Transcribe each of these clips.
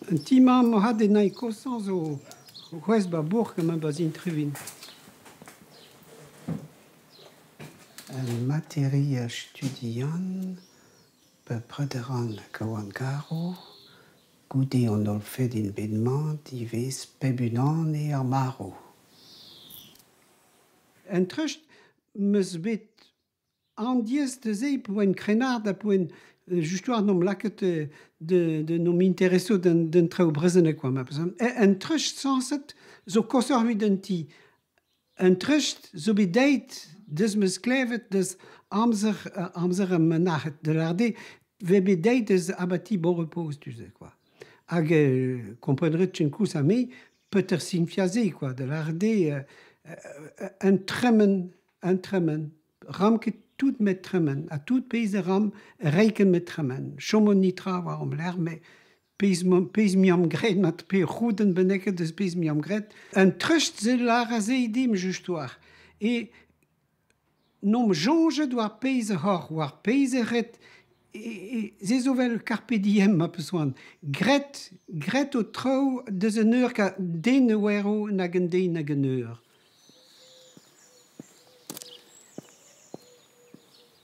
Een timam had in een kosan zo West Babourg maar was in Trevin. Een materie studian beprederan Kawangaro, goede on ol fait d'invedement dives pebunan e armaro. En trust mus bit an dies de zee pour een crenard pour een justoire nom laket de nom interesso den treu brezene quoi ma en trust sans het zo kosser wie den ti en trust zo bedeit dus mus klevet dus amzer menachet de larde we bedeit dus abati bon repos tu sais quoi hag comprendret chen kous a me peter signifiaze quoi de larde en tremmen ramket tout met tremmen, à tout pays de ram, reiken met tremmen. Chomon nitra waarom l'air, mais pays miam gret, mat pe rouden beneke des pays miam gret. Un trust ze la razé dim justoir. Et nom jonge doit pays hor, war pays ret, et zesovel carpe diem ma besoin. Gret au trou de zeneur ka den wero nagen de nageneur.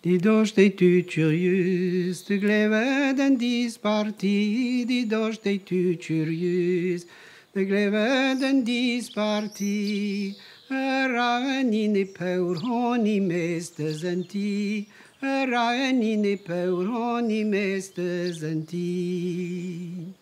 Die dorst de tu curieux, de gleve den disparti, die dorst de tu curieux, de gleve den disparti, raenine peur honi meste zenti, raenine peur honi meste zenti.